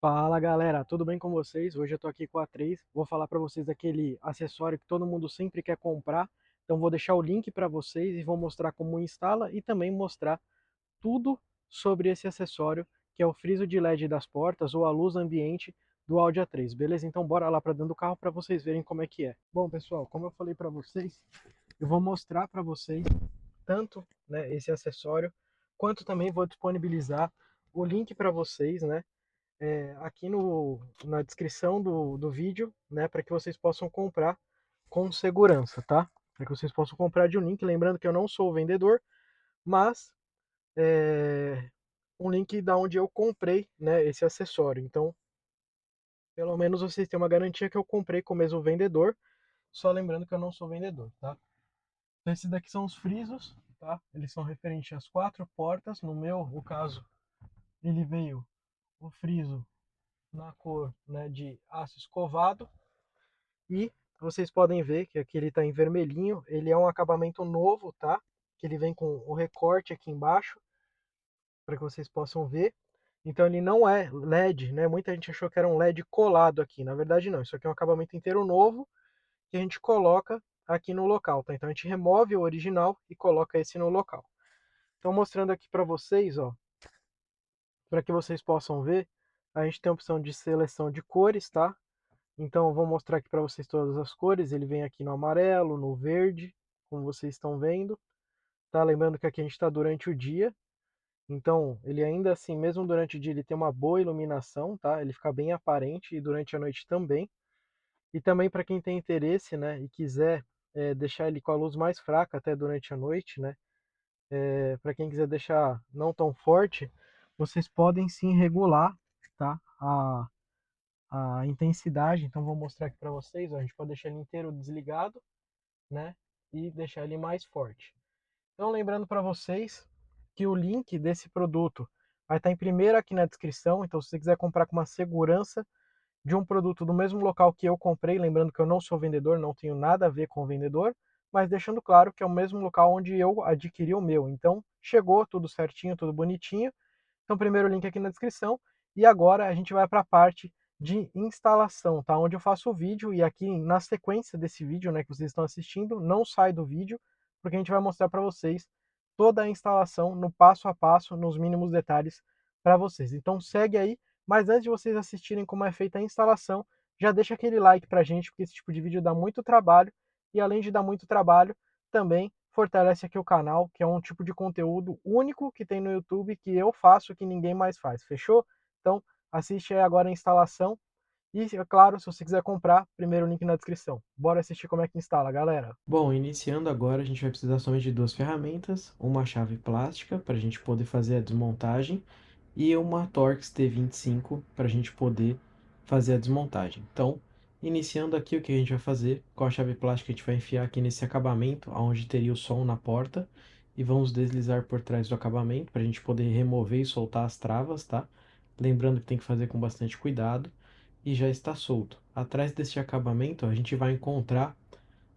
Fala galera, tudo bem com vocês? Hoje eu tô aqui com a 3, vou falar para vocês daquele acessório que todo mundo sempre quer comprar, então vou deixar o link para vocês e vou mostrar como instala e também mostrar tudo sobre esse acessório, que é o friso de LED das portas ou a luz ambiente do Audi A3, beleza? Então bora lá para dentro do carro para vocês verem como é que é. Bom pessoal, como eu falei para vocês, eu vou mostrar para vocês tanto, né, esse acessório, quanto também vou disponibilizar o link para vocês, né, aqui na descrição do vídeo, né, para que vocês possam comprar com segurança, tá? Para que vocês possam comprar de um link, lembrando que eu não sou o vendedor, mas é, um link da onde eu comprei, né, esse acessório. Então, pelo menos vocês têm uma garantia que eu comprei com o mesmo vendedor, só lembrando que eu não sou vendedor, tá? Então, esses daqui são os frisos, tá? Eles são referentes às quatro portas. No meu, o caso, ele veio o friso na cor, né, de aço escovado. E vocês podem ver que aqui ele está em vermelhinho. Ele é um acabamento novo, tá? Que ele vem com o recorte aqui embaixo, para que vocês possam ver. Então ele não é LED, né? Muita gente achou que era um LED colado aqui. Na verdade não, isso aqui é um acabamento inteiro novo que a gente coloca aqui no local, tá? Então a gente remove o original e coloca esse no local. Então mostrando aqui para vocês, ó, para que vocês possam ver, a gente tem a opção de seleção de cores, tá? Então, eu vou mostrar aqui para vocês todas as cores. Ele vem aqui no amarelo, no verde, como vocês estão vendo. Tá? Lembrando que aqui a gente está durante o dia. Então, ele ainda assim, mesmo durante o dia, ele tem uma boa iluminação, tá? Ele fica bem aparente e durante a noite também. E também para quem tem interesse, né, e quiser deixar ele com a luz mais fraca até durante a noite, né? Para quem quiser deixar não tão forte, vocês podem sim regular, tá? A intensidade. Então vou mostrar aqui para vocês, ó, a gente pode deixar ele inteiro desligado, né, e deixar ele mais forte. Então lembrando para vocês que o link desse produto vai estar em primeiro aqui na descrição. Então se você quiser comprar com uma segurança de um produto do mesmo local que eu comprei, lembrando que eu não sou vendedor, não tenho nada a ver com o vendedor, mas deixando claro que é o mesmo local onde eu adquiri o meu. Então chegou tudo certinho, tudo bonitinho. Então, primeiro link aqui na descrição. E agora a gente vai para a parte de instalação, tá? Onde eu faço o vídeo e aqui na sequência desse vídeo, né, que vocês estão assistindo, não sai do vídeo, porque a gente vai mostrar para vocês toda a instalação no passo a passo, nos mínimos detalhes para vocês. Então segue aí, mas antes de vocês assistirem como é feita a instalação, já deixa aquele like para a gente, porque esse tipo de vídeo dá muito trabalho e além de dar muito trabalho, também fortalece aqui o canal, que é um tipo de conteúdo único que tem no YouTube, que eu faço, que ninguém mais faz, fechou? Então, assiste aí agora a instalação e, é claro, se você quiser comprar, primeiro link na descrição. Bora assistir como é que instala, galera. Bom, iniciando agora, a gente vai precisar somente de duas ferramentas, uma chave plástica para a gente poder fazer a desmontagem e uma Torx T25 para a gente poder fazer a desmontagem. Então, iniciando aqui, o que a gente vai fazer com a chave plástica, a gente vai enfiar aqui nesse acabamento, onde teria o som na porta, e vamos deslizar por trás do acabamento para a gente poder remover e soltar as travas, tá? Lembrando que tem que fazer com bastante cuidado, e já está solto. Atrás deste acabamento, a gente vai encontrar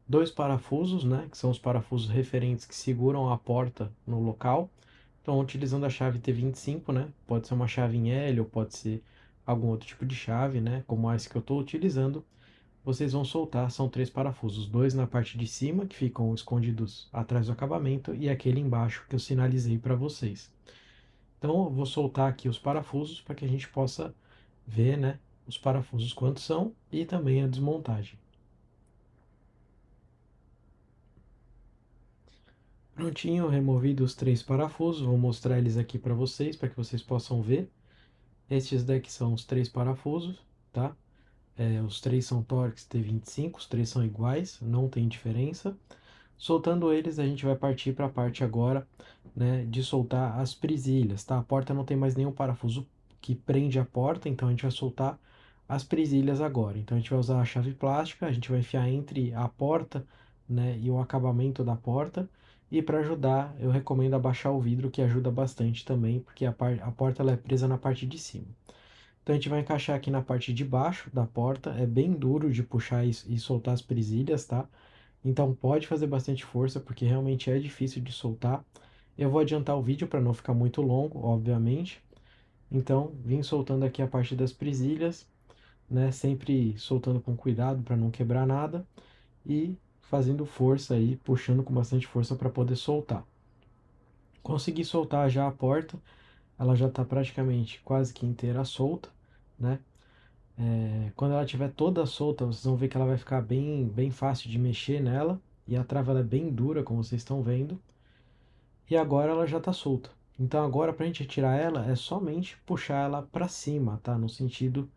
dois parafusos, né, que são os parafusos referentes que seguram a porta no local. Então, utilizando a chave T25, né, pode ser uma chave em L ou pode ser algum outro tipo de chave, né, como essa que eu estou utilizando, vocês vão soltar, são três parafusos, dois na parte de cima, que ficam escondidos atrás do acabamento, e aquele embaixo que eu sinalizei para vocês. Então, eu vou soltar aqui os parafusos para que a gente possa ver, né, os parafusos quantos são e também a desmontagem. Prontinho, removido os três parafusos, vou mostrar eles aqui para que vocês possam ver. Estes daqui são os três parafusos, tá? Os três são Torx T25, os três são iguais, não tem diferença. Soltando eles, a gente vai partir para a parte agora, né, de soltar as presilhas, tá? A porta não tem mais nenhum parafuso que prende a porta, então a gente vai soltar as presilhas agora. Então a gente vai usar a chave plástica, a gente vai enfiar entre a porta, né, e o acabamento da porta. E para ajudar, eu recomendo abaixar o vidro, que ajuda bastante também, porque a porta ela é presa na parte de cima. Então a gente vai encaixar aqui na parte de baixo da porta, é bem duro de puxar e soltar as presilhas, tá? Então pode fazer bastante força, porque realmente é difícil de soltar. Eu vou adiantar o vídeo para não ficar muito longo, obviamente. Então, vim soltando aqui a parte das presilhas, né? Sempre soltando com cuidado para não quebrar nada e fazendo força aí, puxando com bastante força para poder soltar. Consegui soltar já a porta, ela já está praticamente quase que inteira solta, né? Quando ela estiver toda solta, vocês vão ver que ela vai ficar bem fácil de mexer nela. E a trava ela é bem dura, como vocês estão vendo. E agora ela já está solta. Então agora para a gente retirar ela é somente puxar ela para cima, tá? No sentido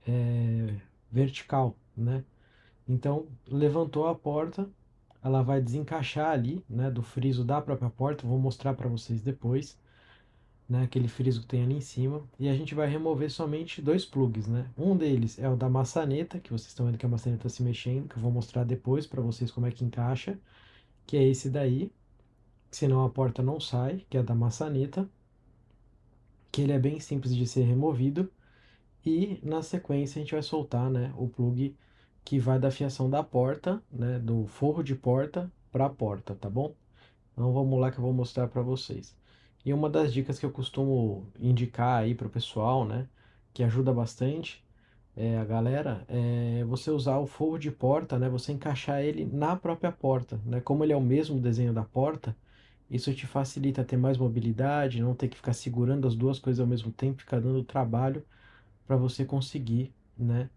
é, vertical, né? Então levantou a porta, ela vai desencaixar ali, né? Do friso da própria porta. Vou mostrar para vocês depois, né? Aquele friso que tem ali em cima. E a gente vai remover somente dois plugs, né? Um deles é o da maçaneta, que vocês estão vendo que a maçaneta se mexendo, que eu vou mostrar depois para vocês como é que encaixa, que é esse daí, que senão a porta não sai, que é da maçaneta, que ele é bem simples de ser removido. E na sequência a gente vai soltar, né, o plug que vai da fiação da porta, né, do forro de porta para a porta, tá bom? Então vamos lá que eu vou mostrar para vocês. E uma das dicas que eu costumo indicar aí para o pessoal, né, que ajuda bastante a galera, é você usar o forro de porta, né, você encaixar ele na própria porta, né, como ele é o mesmo desenho da porta, isso te facilita ter mais mobilidade, não ter que ficar segurando as duas coisas ao mesmo tempo, ficar dando trabalho para você conseguir, né,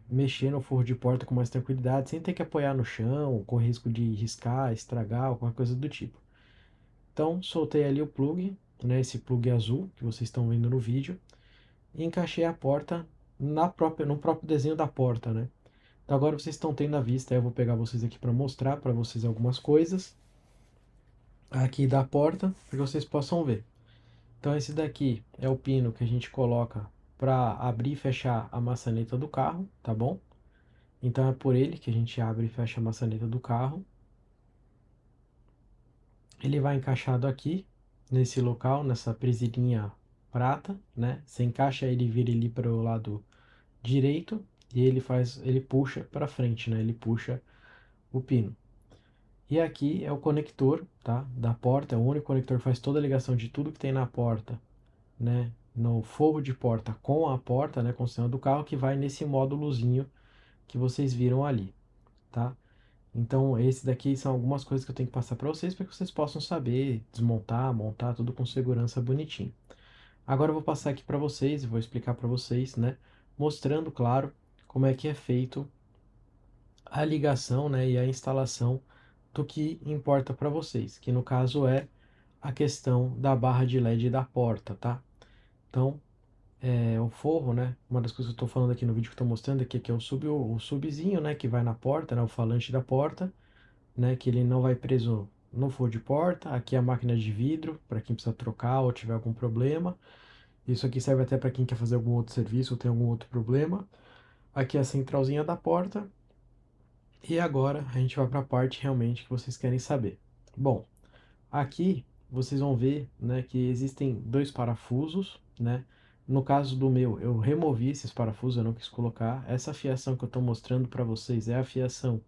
mexer no forro de porta com mais tranquilidade, sem ter que apoiar no chão, com risco de riscar, estragar, ou qualquer coisa do tipo. Então, soltei ali o plug, né, esse plug azul que vocês estão vendo no vídeo, e encaixei a porta no próprio desenho da porta, né? Então agora vocês estão tendo a vista, eu vou pegar vocês aqui para mostrar para vocês algumas coisas aqui da porta, para que vocês possam ver. Então esse daqui é o pino que a gente coloca para abrir e fechar a maçaneta do carro, tá bom? Então é por ele que a gente abre e fecha a maçaneta do carro. Ele vai encaixado aqui, nesse local, nessa presilhinha prata, né? Você encaixa ele e vira ele para o lado direito e ele puxa para frente, né? Ele puxa o pino. E aqui é o conector, tá? Da porta, é o único conector que faz toda a ligação de tudo que tem na porta, né? No forro de porta com a porta, né? Com o sinal do carro que vai nesse módulozinho que vocês viram ali, tá? Então, esse daqui são algumas coisas que eu tenho que passar para vocês para que vocês possam saber desmontar, montar tudo com segurança bonitinho. Agora eu vou passar aqui para vocês e vou explicar para vocês, né? Mostrando, claro, como é que é feito a ligação, né, e a instalação do que importa para vocês, que no caso é a questão da barra de LED da porta, tá? Então, o forro, né, uma das coisas que eu estou falando aqui no vídeo que estou mostrando aqui, que é o subzinho, né, que vai na porta, né, o falante da porta, né, que ele não vai preso no forro de porta. Aqui é a máquina de vidro, para quem precisa trocar ou tiver algum problema. Isso aqui serve até para quem quer fazer algum outro serviço ou tem algum outro problema. Aqui é a centralzinha da porta. E agora a gente vai para a parte realmente que vocês querem saber. Bom, aqui vocês vão ver, né, que existem dois parafusos, né? No caso do meu, eu removi esses parafusos, eu não quis colocar. Essa fiação que eu estou mostrando para vocês é a fiação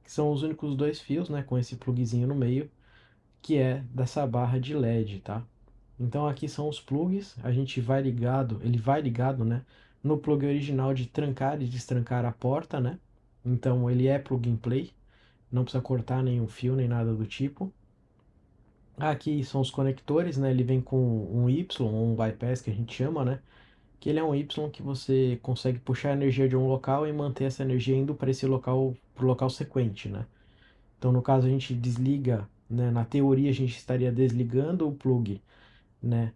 que são os únicos dois fios, né, com esse plugzinho no meio, que é dessa barra de LED, tá? Então aqui são os plugs, a gente vai ligado, ele vai ligado, né, no plug original de trancar e destrancar a porta, né? Então ele é plug and play, não precisa cortar nenhum fio nem nada do tipo. Aqui são os conectores, né? Ele vem com um Y, um bypass que a gente chama, né? Que ele é um Y que você consegue puxar a energia de um local e manter essa energia indo para esse local, para o local sequente, né? Então, no caso, a gente desliga, né? Na teoria, a gente estaria desligando o plug, né?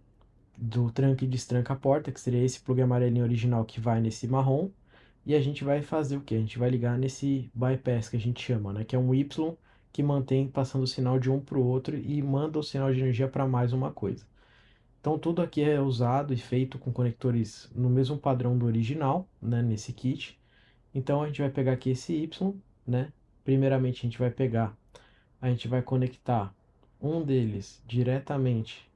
Do tranca e destranca a porta, que seria esse plug amarelinho original que vai nesse marrom. E a gente vai fazer o que? A gente vai ligar nesse bypass que a gente chama, né? Que é um Y que mantém passando o sinal de um para o outro e manda o sinal de energia para mais uma coisa. Então tudo aqui é usado e feito com conectores no mesmo padrão do original, né? Nesse kit. Então a gente vai pegar aqui esse Y, né? Primeiramente a gente vai conectar um deles diretamente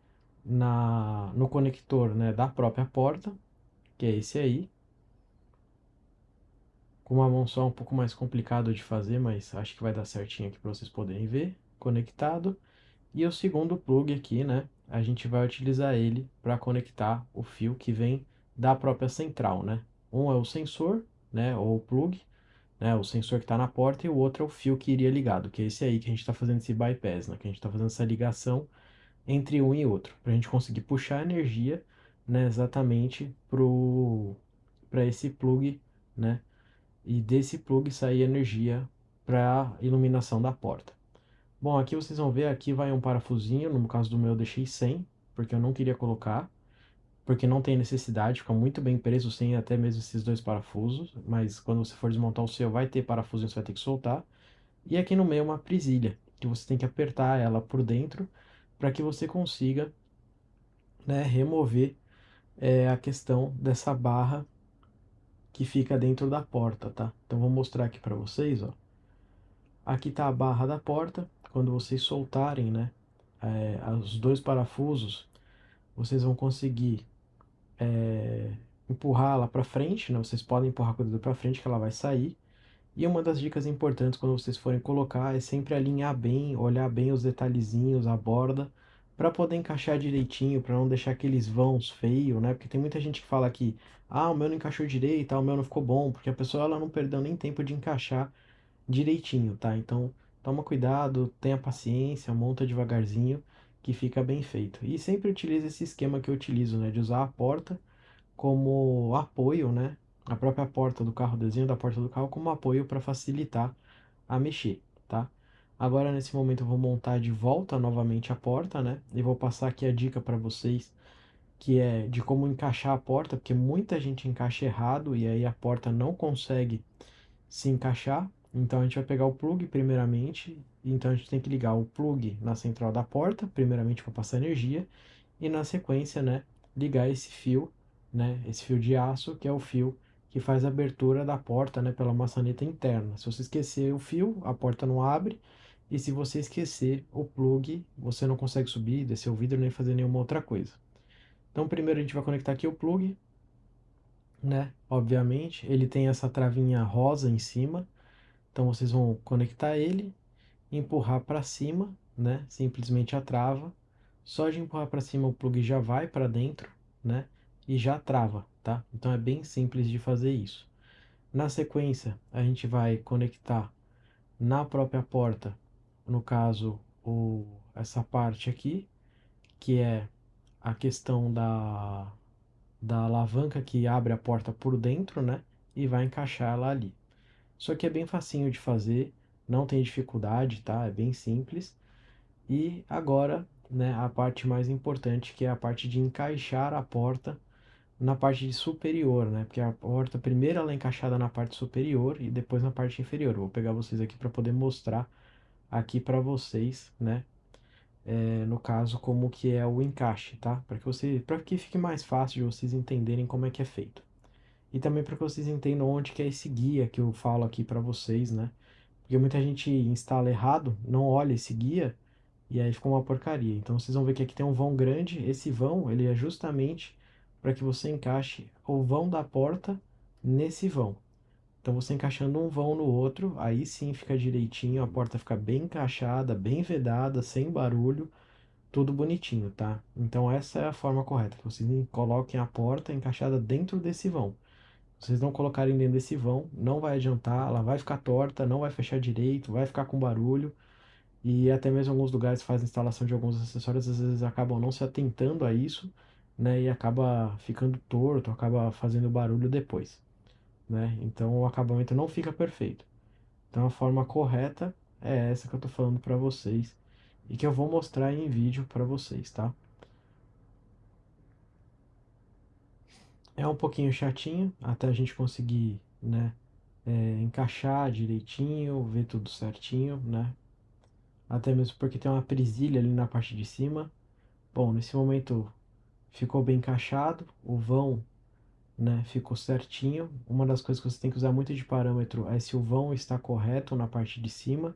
no conector, né, da própria porta, que é esse aí. Com uma mão só é um pouco mais complicado de fazer, mas acho que vai dar certinho aqui para vocês poderem ver. Conectado. E o segundo plug aqui, né? a gente vai utilizar ele para conectar o fio que vem da própria central, né? Um é o sensor, né, ou o plug, né, o sensor que está na porta, e o outro é o fio que iria ligado, que é esse aí que a gente está fazendo esse bypass, né, que a gente está fazendo essa ligação entre um e outro, para a gente conseguir puxar a energia, né, exatamente para esse plug, né, e desse plug sair energia para a iluminação da porta. Bom, aqui vocês vão ver, aqui vai um parafusinho, no caso do meu eu deixei 100, porque eu não queria colocar, porque não tem necessidade, fica muito bem preso sem até mesmo esses dois parafusos, mas quando você for desmontar o seu vai ter parafusinho, você vai ter que soltar. E aqui no meio uma presilha, que você tem que apertar ela por dentro para que você consiga, né, remover a questão dessa barra que fica dentro da porta, tá? Então vou mostrar aqui para vocês, ó. Aqui tá a barra da porta. Quando vocês soltarem, né, os dois parafusos, vocês vão conseguir empurrá-la para frente, né? Vocês podem empurrar com o dedo para frente que ela vai sair. E uma das dicas importantes quando vocês forem colocar é sempre alinhar bem, olhar bem os detalhezinhos, a borda, para poder encaixar direitinho, para não deixar aqueles vãos feios, né? Porque tem muita gente que fala que, ah, o meu não encaixou direito, ah, o meu não ficou bom, porque a pessoa ela não perdeu nem tempo de encaixar direitinho, tá? Então, toma cuidado, tenha paciência, monta devagarzinho, que fica bem feito. E sempre utilize esse esquema que eu utilizo, né? De usar a porta como apoio, né? A própria porta do carro, o desenho da porta do carro como apoio para facilitar a mexer, tá? Agora nesse momento eu vou montar de volta novamente a porta, né? E vou passar aqui a dica para vocês que é de como encaixar a porta, porque muita gente encaixa errado e aí a porta não consegue se encaixar. Então a gente vai pegar o plug primeiramente, então a gente tem que ligar o plug na central da porta, primeiramente para passar energia, e na sequência, né, ligar esse fio, né, esse fio de aço, que é o fio que faz a abertura da porta, né, pela maçaneta interna. Se você esquecer o fio, a porta não abre, e se você esquecer o plug, você não consegue subir, descer o vidro nem fazer nenhuma outra coisa. Então primeiro a gente vai conectar aqui o plug, né? Obviamente, ele tem essa travinha rosa em cima, então vocês vão conectar ele, empurrar para cima, né? Simplesmente a trava. Só de empurrar para cima o plug já vai para dentro, né? E já trava, tá? Então é bem simples de fazer isso. Na sequência, a gente vai conectar na própria porta, no caso, essa parte aqui, que é a questão da alavanca que abre a porta por dentro, né? E vai encaixar ela ali. Isso aqui é bem facinho de fazer, não tem dificuldade, tá? É bem simples. E agora, né, a parte mais importante, que é a parte de encaixar a porta na parte superior, né? Porque a porta primeiro ela é encaixada na parte superior e depois na parte inferior. Eu vou pegar vocês aqui para poder mostrar aqui para vocês, né? No caso, como que é o encaixe, tá? Para que fique mais fácil de vocês entenderem como é que é feito. E também para que vocês entendam onde que é esse guia que eu falo aqui para vocês, né? Porque muita gente instala errado, não olha esse guia e aí fica uma porcaria. Então vocês vão ver que aqui tem um vão grande. Esse vão, ele é justamente para que você encaixe o vão da porta nesse vão. Então você encaixando um vão no outro, aí sim fica direitinho, a porta fica bem encaixada, bem vedada, sem barulho, tudo bonitinho, tá? Então essa é a forma correta, que vocês coloquem a porta encaixada dentro desse vão. Se vocês não colocarem dentro desse vão, não vai adiantar, ela vai ficar torta, não vai fechar direito, vai ficar com barulho. E até mesmo alguns lugares fazem instalação de alguns acessórios, às vezes acabam não se atentando a isso, né? E acaba ficando torto, acaba fazendo barulho depois, né? Então o acabamento não fica perfeito. Então a forma correta é essa que eu tô falando para vocês e que eu vou mostrar em vídeo para vocês, tá? É um pouquinho chatinho até a gente conseguir, né, encaixar direitinho, ver tudo certinho, né? Até mesmo porque tem uma presilha ali na parte de cima. Bom, nesse momento ficou bem encaixado, o vão, né, ficou certinho. Uma das coisas que você tem que usar muito de parâmetro é se o vão está correto na parte de cima.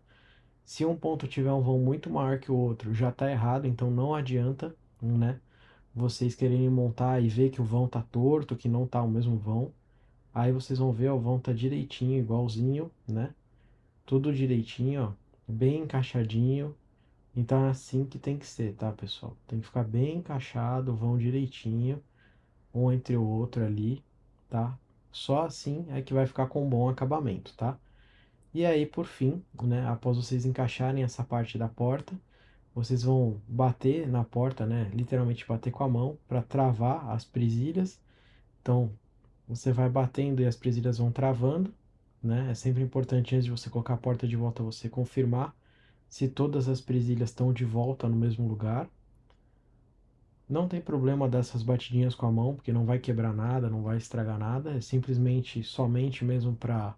Se um ponto tiver um vão muito maior que o outro, já está errado, então não adianta, né, vocês quererem montar e ver que o vão tá torto, que não tá o mesmo vão. Aí vocês vão ver, ó, o vão tá direitinho, igualzinho, né? Tudo direitinho, ó, bem encaixadinho, Então é assim que tem que ser, tá, pessoal? Tem que ficar bem encaixado, vão direitinho, um entre o outro ali, tá? Só assim é que vai ficar com um bom acabamento, tá? E aí, por fim, né, após vocês encaixarem essa parte da porta, vocês vão bater na porta, né? Literalmente bater com a mão para travar as presilhas. Então, você vai batendo e as presilhas vão travando, né? É sempre importante antes de você colocar a porta de volta você confirmar se todas as presilhas estão de volta no mesmo lugar. Não tem problema dessas batidinhas com a mão, porque não vai quebrar nada, não vai estragar nada. É simplesmente somente mesmo para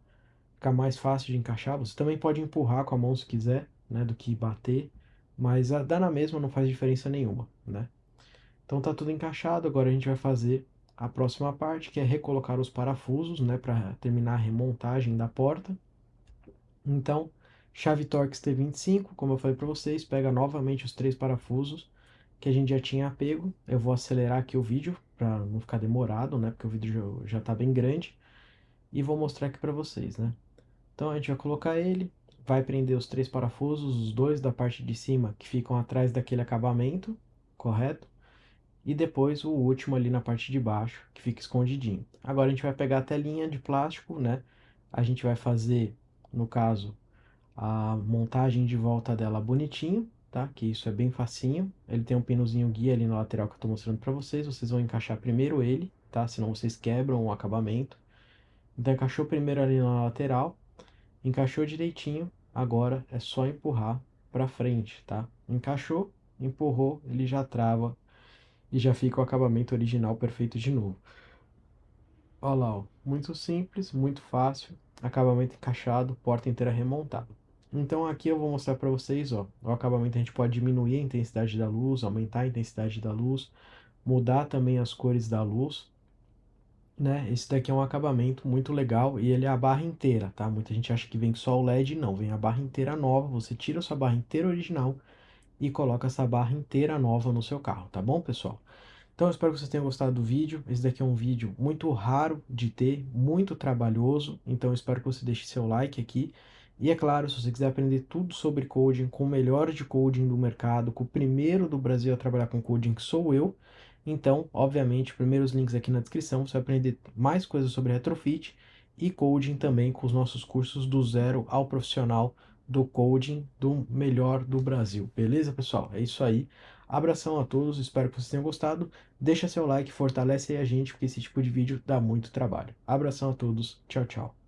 ficar mais fácil de encaixar. Você também pode empurrar com a mão se quiser, né, do que bater, mas dá na mesma, não faz diferença nenhuma, né? Então tá tudo encaixado, agora a gente vai fazer a próxima parte, que é recolocar os parafusos, né, para terminar a remontagem da porta. Então, chave Torx T25, como eu falei para vocês, pega novamente os três parafusos que a gente já tinha pego. Eu vou acelerar aqui o vídeo para não ficar demorado, né, porque o vídeo já tá bem grande, e vou mostrar aqui para vocês, né? Então a gente vai colocar ele, vai prender os três parafusos, os dois da parte de cima que ficam atrás daquele acabamento, correto? E depois o último ali na parte de baixo, que fica escondidinho. Agora a gente vai pegar a telinha de plástico, né? A gente vai fazer, no caso, a montagem de volta dela bonitinho, tá? Que isso é bem facinho. Ele tem um pinozinho guia ali na lateral que eu tô mostrando para vocês. Vocês vão encaixar primeiro ele, tá? Senão vocês quebram o acabamento. Então encaixou primeiro ali na lateral, encaixou direitinho. Agora é só empurrar para frente, tá? Encaixou, empurrou, ele já trava e já fica o acabamento original perfeito de novo. Olha lá, ó. Muito simples, muito fácil, acabamento encaixado, porta inteira remontada. Então aqui eu vou mostrar para vocês, ó, o acabamento a gente pode diminuir a intensidade da luz, aumentar a intensidade da luz, mudar também as cores da luz, né? Esse daqui é um acabamento muito legal e ele é a barra inteira, tá? Muita gente acha que vem só o LED, não, vem a barra inteira nova, você tira a sua barra inteira original e coloca essa barra inteira nova no seu carro, tá bom, pessoal? Então eu espero que vocês tenham gostado do vídeo. Esse daqui é um vídeo muito raro de ter, muito trabalhoso. Então eu espero que você deixe seu like aqui. E é claro, se você quiser aprender tudo sobre coding, com o melhor de coding do mercado, com o primeiro do Brasil a trabalhar com coding, que sou eu. Então, obviamente, primeiros links aqui na descrição, você vai aprender mais coisas sobre retrofit e coding também com os nossos cursos do zero ao profissional do coding do melhor do Brasil. Beleza, pessoal? É isso aí. Abração a todos, espero que vocês tenham gostado. Deixa seu like, fortalece aí a gente, porque esse tipo de vídeo dá muito trabalho. Abração a todos, tchau, tchau.